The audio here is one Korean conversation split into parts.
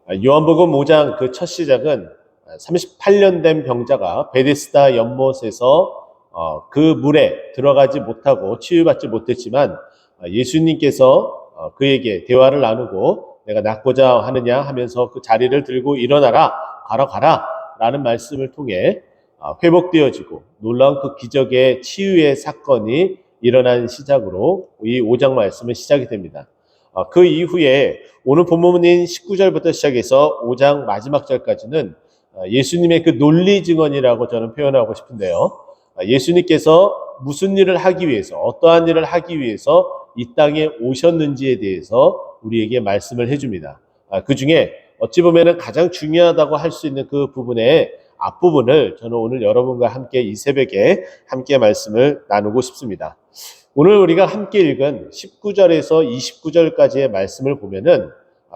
요한복음 5장 그 첫 시작은 38년 된 병자가 베데스다 연못에서 그 물에 들어가지 못하고 치유받지 못했지만 예수님께서 그에게 대화를 나누고 내가 낫고자 하느냐 하면서 그 자리를 들고 일어나라, 가라 라는 말씀을 통해 회복되어지고 놀라운 그 기적의 치유의 사건이 일어난 시작으로 이 5장 말씀은 시작이 됩니다. 그 이후에 오늘 본문인 19절부터 시작해서 5장 마지막 절까지는 예수님의 그 논리 증언이라고 저는 표현하고 싶은데요. 예수님께서 무슨 일을 하기 위해서, 어떠한 일을 하기 위해서 이 땅에 오셨는지에 대해서 우리에게 말씀을 해줍니다. 그 중에 어찌 보면 가장 중요하다고 할 수 있는 그 부분의 앞부분을 저는 오늘 여러분과 함께 이 새벽에 함께 말씀을 나누고 싶습니다. 오늘 우리가 함께 읽은 19절에서 29절까지의 말씀을 보면은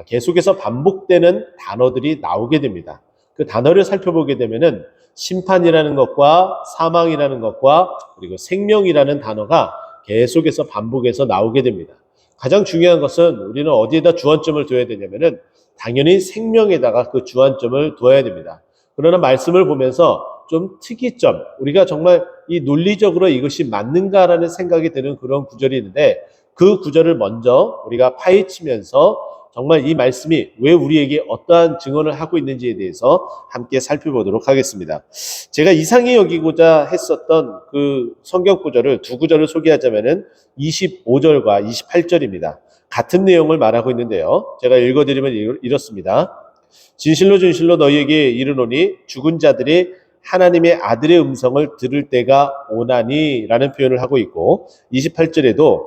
계속해서 반복되는 단어들이 나오게 됩니다. 그 단어를 살펴보게 되면은 심판이라는 것과 사망이라는 것과 그리고 생명이라는 단어가 계속해서 반복해서 나오게 됩니다. 가장 중요한 것은 우리는 어디에다 주안점을 둬야 되냐면은 당연히 생명에다가 그 주안점을 둬야 됩니다. 그러나 말씀을 보면서 좀 특이점, 우리가 정말 이 논리적으로 이것이 맞는가라는 생각이 드는 그런 구절이 있는데 그 구절을 먼저 우리가 파헤치면서 정말 이 말씀이 왜 우리에게 어떠한 증언을 하고 있는지에 대해서 함께 살펴보도록 하겠습니다. 제가 이상히 여기고자 했었던 그 성경 구절을 두 구절을 소개하자면은 25절과 28절입니다. 같은 내용을 말하고 있는데요. 제가 읽어드리면 이렇습니다. 진실로 진실로 너희에게 이르노니 죽은 자들이 하나님의 아들의 음성을 들을 때가 오나니 라는 표현을 하고 있고 28절에도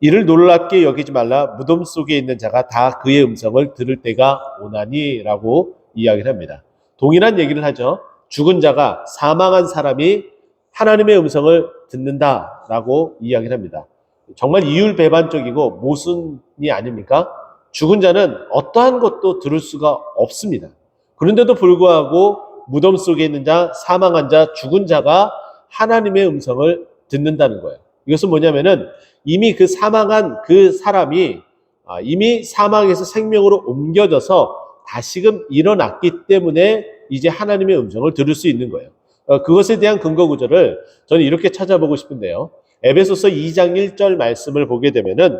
이를 놀랍게 여기지 말라 무덤 속에 있는 자가 다 그의 음성을 들을 때가 오나니 라고 이야기를 합니다. 동일한 얘기를 하죠. 죽은 자가 사망한 사람이 하나님의 음성을 듣는다 라고 이야기를 합니다. 정말 이율배반적이고 모순이 아닙니까? 죽은 자는 어떠한 것도 들을 수가 없습니다. 그런데도 불구하고 무덤 속에 있는 자, 사망한 자, 죽은 자가 하나님의 음성을 듣는다는 거예요. 이것은 뭐냐면은 이미 그 사망한 그 사람이 이미 사망에서 생명으로 옮겨져서 다시금 일어났기 때문에 이제 하나님의 음성을 들을 수 있는 거예요. 그것에 대한 근거 구절을 저는 이렇게 찾아보고 싶은데요. 에베소서 2장 1절 말씀을 보게 되면은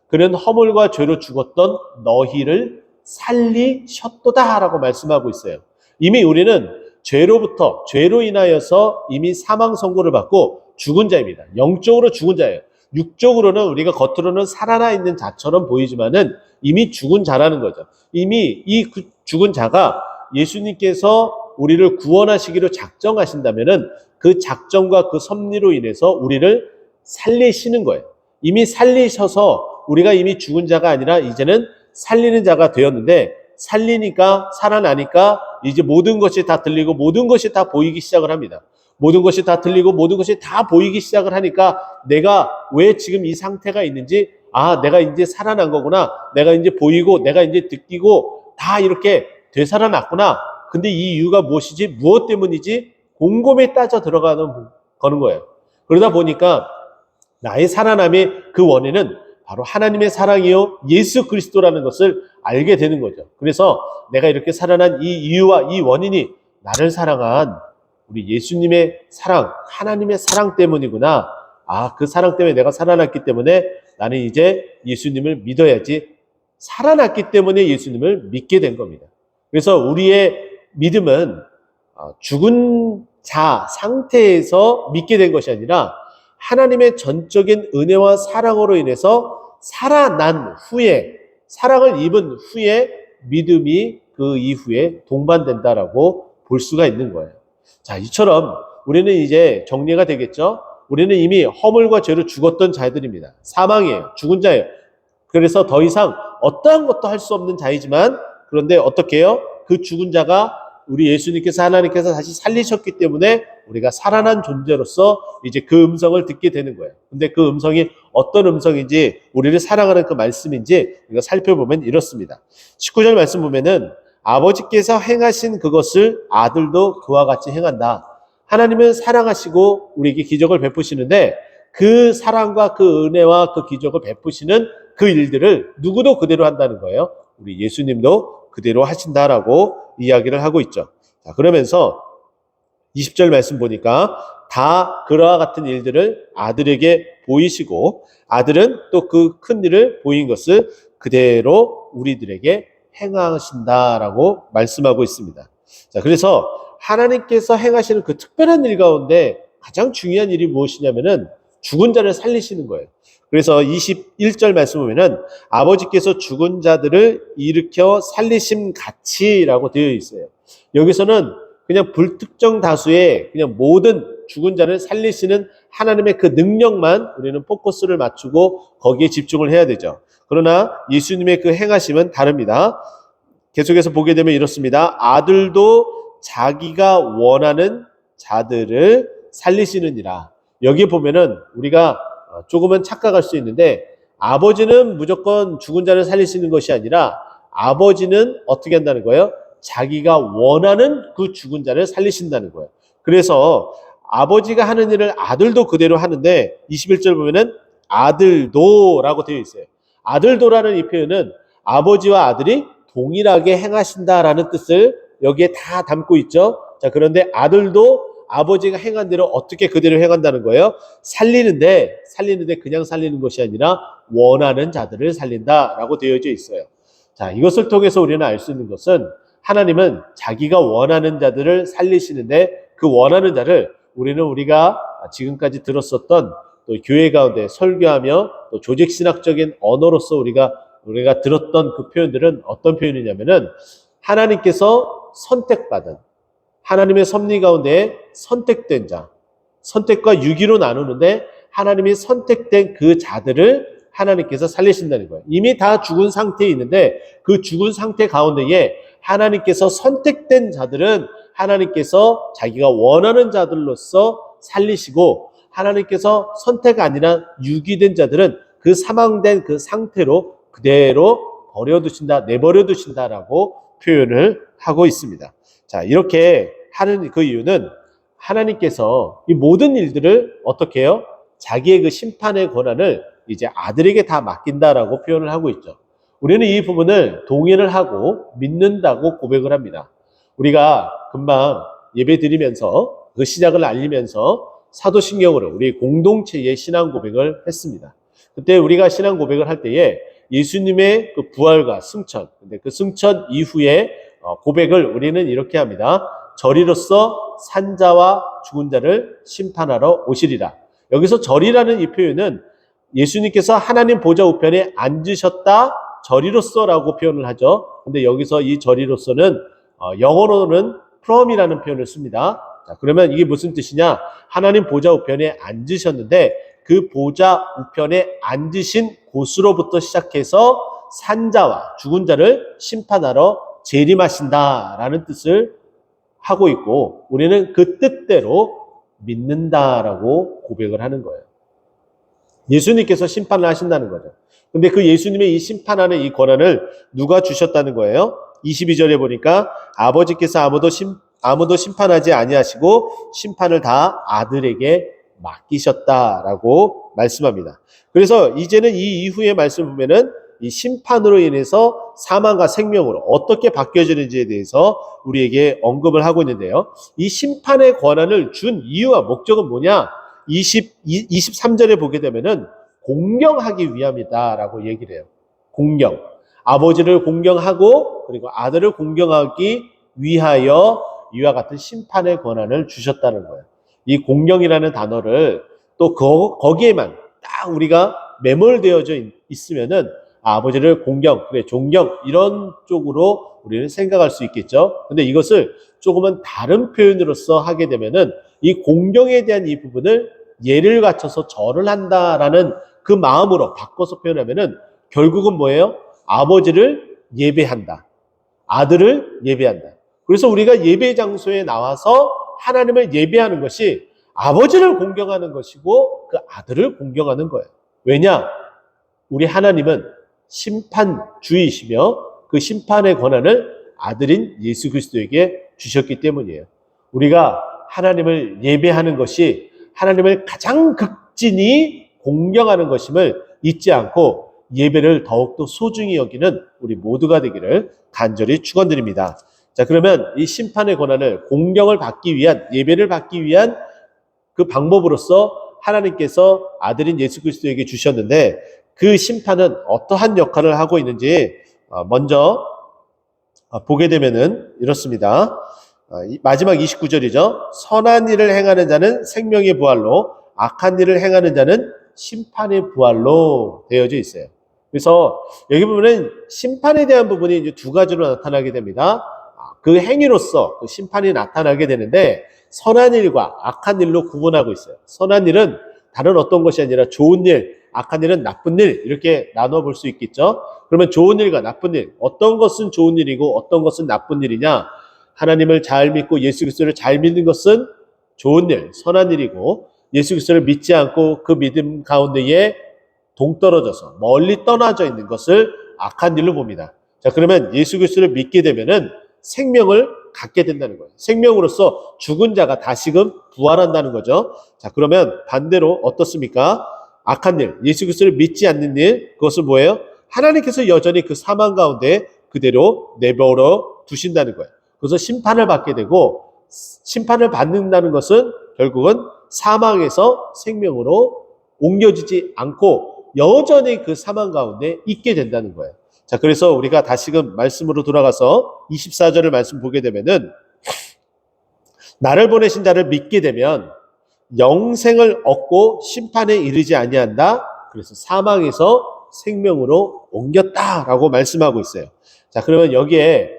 그는 허물과 죄로 죽었던 너희를 살리셨도다라고 말씀하고 있어요. 이미 우리는 죄로 인하여서 이미 사망 선고를 받고 죽은 자입니다. 영적으로 죽은 자예요. 육적으로는 우리가 겉으로는 살아나 있는 자처럼 보이지만은 이미 죽은 자라는 거죠. 이미 이 죽은 자가 예수님께서 우리를 구원하시기로 작정하신다면은 그 작정과 그 섭리로 인해서 우리를 살리시는 거예요. 이미 살리셔서 우리가 이미 죽은 자가 아니라 이제는 살리는 자가 되었는데 살리니까 살아나니까 이제 모든 것이 다 들리고 모든 것이 다 보이기 시작을 합니다. 모든 것이 다 들리고 모든 것이 다 보이기 시작을 하니까 내가 왜 지금 이 상태가 있는지 내가 이제 살아난 거구나. 내가 이제 보이고 내가 이제 느끼고 다 이렇게 되살아났구나. 근데 이 이유가 무엇이지? 무엇 때문이지? 곰곰이 따져 거는 거예요. 그러다 보니까 나의 살아남의 그 원인은 바로 하나님의 사랑이요 예수 그리스도라는 것을 알게 되는 거죠. 그래서 내가 이렇게 살아난 이 이유와 이 원인이 나를 사랑한 우리 예수님의 사랑, 하나님의 사랑 때문이구나. 그 사랑 때문에 내가 살아났기 때문에 나는 이제 예수님을 믿어야지. 살아났기 때문에 예수님을 믿게 된 겁니다. 그래서 우리의 믿음은 죽은 자 상태에서 믿게 된 것이 아니라 하나님의 전적인 은혜와 사랑으로 인해서 살아난 후에, 사랑을 입은 후에 믿음이 그 이후에 동반된다라고 볼 수가 있는 거예요. 자, 이처럼 우리는 이제 정리가 되겠죠? 우리는 이미 허물과 죄로 죽었던 자들입니다. 사망이에요. 죽은 자예요. 그래서 더 이상 어떠한 것도 할 수 없는 자이지만 그런데 어떻게 해요? 그 죽은 자가 우리 예수님께서 하나님께서 다시 살리셨기 때문에 우리가 살아난 존재로서 이제 그 음성을 듣게 되는 거예요. 근데 그 음성이 어떤 음성인지 우리를 사랑하는 그 말씀인지 우리가 살펴보면 이렇습니다. 19절 말씀 보면은 아버지께서 행하신 그것을 아들도 그와 같이 행한다. 하나님은 사랑하시고 우리에게 기적을 베푸시는데 그 사랑과 그 은혜와 그 기적을 베푸시는 그 일들을 누구도 그대로 한다는 거예요. 우리 예수님도 그대로 하신다라고 이야기를 하고 있죠. 자, 그러면서 20절 말씀 보니까 다 그와 같은 일들을 아들에게 보이시고 아들은 또 그 큰 일을 보인 것을 그대로 우리들에게 행하신다라고 말씀하고 있습니다. 자, 그래서 하나님께서 행하시는 그 특별한 일 가운데 가장 중요한 일이 무엇이냐면은 죽은 자를 살리시는 거예요. 그래서 21절 말씀 보면은 아버지께서 죽은 자들을 일으켜 살리심 같이라고 되어 있어요. 여기서는 그냥 불특정 다수의 그냥 모든 죽은 자를 살리시는 하나님의 그 능력만 우리는 포커스를 맞추고 거기에 집중을 해야 되죠. 그러나 예수님의 그 행하심은 다릅니다. 계속해서 보게 되면 이렇습니다. 아들도 자기가 원하는 자들을 살리시느니라. 여기 보면은 우리가 조금은 착각할 수 있는데 아버지는 무조건 죽은 자를 살리시는 것이 아니라 아버지는 어떻게 한다는 거예요? 자기가 원하는 그 죽은 자를 살리신다는 거예요. 그래서 아버지가 하는 일을 아들도 그대로 하는데 21절 보면은 아들도라고 되어 있어요. 아들도라는 이 표현은 아버지와 아들이 동일하게 행하신다라는 뜻을 여기에 다 담고 있죠. 자, 그런데 아들도 아버지가 행한 대로 어떻게 그대로 행한다는 거예요? 살리는데 그냥 살리는 것이 아니라 원하는 자들을 살린다라고 되어져 있어요. 자, 이것을 통해서 우리는 알 수 있는 것은 하나님은 자기가 원하는 자들을 살리시는데 그 원하는 자를 우리가 지금까지 들었었던 또 교회 가운데 설교하며 또 조직신학적인 언어로서 우리가 들었던 그 표현들은 어떤 표현이냐면은 하나님께서 선택받은 하나님의 섭리 가운데 선택된 자, 선택과 유기로 나누는데 하나님이 선택된 그 자들을 하나님께서 살리신다는 거예요. 이미 다 죽은 상태에 있는데 그 죽은 상태 가운데에 하나님께서 선택된 자들은 하나님께서 자기가 원하는 자들로서 살리시고 하나님께서 선택 아니라 유기된 자들은 그 사망된 그 상태로 그대로 내버려 두신다라고 표현을 하고 있습니다. 자, 이렇게 하는 그 이유는 하나님께서 이 모든 일들을 어떻게 해요? 자기의 그 심판의 권한을 이제 아들에게 다 맡긴다라고 표현을 하고 있죠. 우리는 이 부분을 동의를 하고 믿는다고 고백을 합니다. 우리가 금방 예배 드리면서 그 시작을 알리면서 사도신경으로 우리 공동체의 신앙 고백을 했습니다. 그때 우리가 신앙 고백을 할 때에 예수님의 그 부활과 승천, 근데 그 승천 이후에 고백을 우리는 이렇게 합니다. 저리로서 산자와 죽은 자를 심판하러 오시리라. 여기서 저리라는 이 표현은 예수님께서 하나님 보좌 우편에 앉으셨다 저리로서라고 표현을 하죠. 근데 여기서 이 저리로서는 영어로는 from이라는 표현을 씁니다. 자, 그러면 이게 무슨 뜻이냐? 하나님 보좌 우편에 앉으셨는데 그 보좌 우편에 앉으신 곳으로부터 시작해서 산자와 죽은 자를 심판하러 재림하신다라는 뜻을 하고 있고 우리는 그 뜻대로 믿는다라고 고백을 하는 거예요. 예수님께서 심판을 하신다는 거죠. 근데 그 예수님의 이 심판하는 이 권한을 누가 주셨다는 거예요? 22절에 보니까 아버지께서 아무도 심판하지 아니하시고 심판을 다 아들에게 맡기셨다라고 말씀합니다. 그래서 이제는 이 이후의 말씀 보면은 이 심판으로 인해서 사망과 생명으로 어떻게 바뀌어지는지에 대해서 우리에게 언급을 하고 있는데요. 이 심판의 권한을 준 이유와 목적은 뭐냐? 23절에 보게 되면은 공경하기 위함이다라고 얘기를 해요. 공경. 아버지를 공경하고 그리고 아들을 공경하기 위하여 이와 같은 심판의 권한을 주셨다는 거예요. 이 공경이라는 단어를 또 거기에만 딱 우리가 매몰되어져 있으면은 아버지를 공경, 그래 존경 이런 쪽으로 우리는 생각할 수 있겠죠. 근데 이것을 조금은 다른 표현으로서 하게 되면은 이 공경에 대한 이 부분을 예를 갖춰서 절을 한다라는 그 마음으로 바꿔서 표현하면은 결국은 뭐예요? 아버지를 예배한다. 아들을 예배한다. 그래서 우리가 예배 장소에 나와서 하나님을 예배하는 것이 아버지를 공경하는 것이고 그 아들을 공경하는 거예요. 왜냐? 우리 하나님은 심판주이시며 그 심판의 권한을 아들인 예수 그리스도에게 주셨기 때문이에요. 우리가 하나님을 예배하는 것이 하나님을 가장 극진히 공경하는 것임을 잊지 않고 예배를 더욱더 소중히 여기는 우리 모두가 되기를 간절히 축원드립니다. 자, 그러면 이 심판의 권한을 공경을 받기 위한, 예배를 받기 위한 그 방법으로서 하나님께서 아들인 예수 그리스도에게 주셨는데, 그 심판은 어떠한 역할을 하고 있는지 먼저 보게 되면은 이렇습니다. 마지막 29절이죠. 선한 일을 행하는 자는 생명의 부활로, 악한 일을 행하는 자는 심판의 부활로 되어져 있어요. 그래서 여기 보면은 심판에 대한 부분이 이제 두 가지로 나타나게 됩니다. 그 행위로서 그 심판이 나타나게 되는데, 선한 일과 악한 일로 구분하고 있어요. 선한 일은 다른 어떤 것이 아니라 좋은 일, 악한 일은 나쁜 일, 이렇게 나눠볼 수 있겠죠. 그러면 좋은 일과 나쁜 일, 어떤 것은 좋은 일이고 어떤 것은 나쁜 일이냐? 하나님을 잘 믿고 예수 그리스도를 잘 믿는 것은 좋은 일, 선한 일이고, 예수 그리스도를 믿지 않고 그 믿음 가운데에 동떨어져서 멀리 떠나져 있는 것을 악한 일로 봅니다. 자, 그러면 예수 그리스도를 믿게 되면은 생명을 갖게 된다는 거예요. 생명으로서 죽은 자가 다시금 부활한다는 거죠. 자, 그러면 반대로 어떻습니까? 악한 일, 예수 그리스도를 믿지 않는 일, 그것은 뭐예요? 하나님께서 여전히 그 사망 가운데 그대로 내버려 두신다는 거예요. 그래서 심판을 받게 되고, 심판을 받는다는 것은 결국은 사망에서 생명으로 옮겨지지 않고 여전히 그 사망 가운데 있게 된다는 거예요. 자, 그래서 우리가 다시금 말씀으로 돌아가서 24절을 말씀 보게 되면은, 나를 보내신 자를 믿게 되면 영생을 얻고 심판에 이르지 아니한다. 그래서 사망에서 생명으로 옮겼다라고 말씀하고 있어요. 자, 그러면 여기에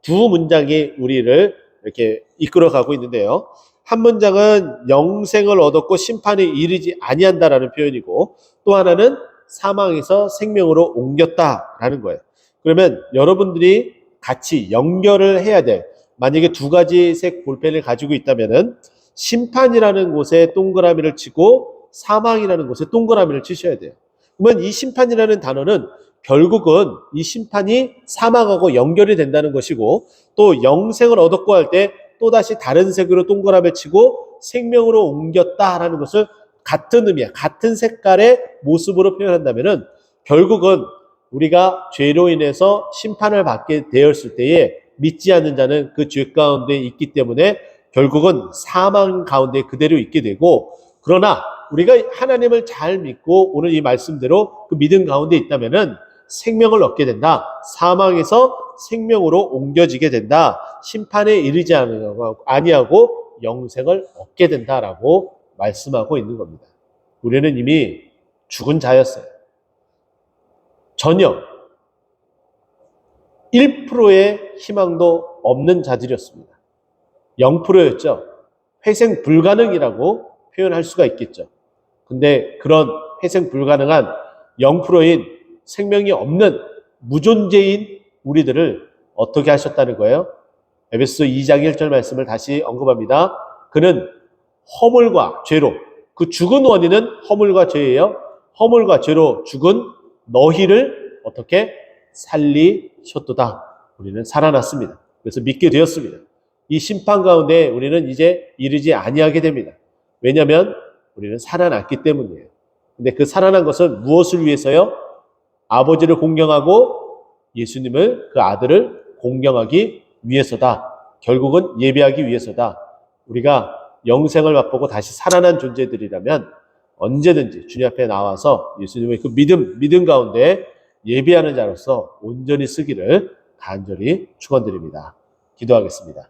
두 문장이 우리를 이렇게 이끌어가고 있는데요. 한 문장은 영생을 얻었고 심판에 이르지 아니한다라는 표현이고, 또 하나는 사망에서 생명으로 옮겼다라는 거예요. 그러면 여러분들이 같이 연결을 해야 돼. 만약에 두 가지 색 볼펜을 가지고 있다면은 심판이라는 곳에 동그라미를 치고 사망이라는 곳에 동그라미를 치셔야 돼요. 그러면 이 심판이라는 단어는 결국은 이 심판이 사망하고 연결이 된다는 것이고, 또 영생을 얻었고 할 때 또다시 다른 색으로 동그라미 치고 생명으로 옮겼다라는 것을 같은 의미야, 같은 색깔의 모습으로 표현한다면은 결국은 우리가 죄로 인해서 심판을 받게 되었을 때에 믿지 않는 자는 그 죄 가운데 있기 때문에 결국은 사망 가운데 그대로 있게 되고, 그러나 우리가 하나님을 잘 믿고 오늘 이 말씀대로 그 믿음 가운데 있다면은 생명을 얻게 된다. 사망에서 생명으로 옮겨지게 된다. 심판에 이르지 아니하고 영생을 얻게 된다라고 말씀하고 있는 겁니다. 우리는 이미 죽은 자였어요. 전혀 1%의 희망도 없는 자들이었습니다. 0%였죠. 회생 불가능이라고 표현할 수가 있겠죠. 근데 그런 회생 불가능한 0%인 생명이 없는 무존재인 우리들을 어떻게 하셨다는 거예요? 에베소서 2장 1절 말씀을 다시 언급합니다. 그는 허물과 죄로, 그 죽은 원인은 허물과 죄예요. 허물과 죄로 죽은 너희를 어떻게 살리셨도다. 우리는 살아났습니다. 그래서 믿게 되었습니다. 이 심판 가운데 우리는 이제 이르지 아니하게 됩니다. 왜냐하면 우리는 살아났기 때문이에요. 근데 그 살아난 것은 무엇을 위해서요? 아버지를 공경하고 예수님을, 그 아들을 공경하기 위해서다. 결국은 예배하기 위해서다. 우리가 영생을 맛보고 다시 살아난 존재들이라면 언제든지 주님 앞에 나와서 예수님의 그 믿음 가운데 예배하는 자로서 온전히 쓰기를 간절히 축원드립니다. 기도하겠습니다.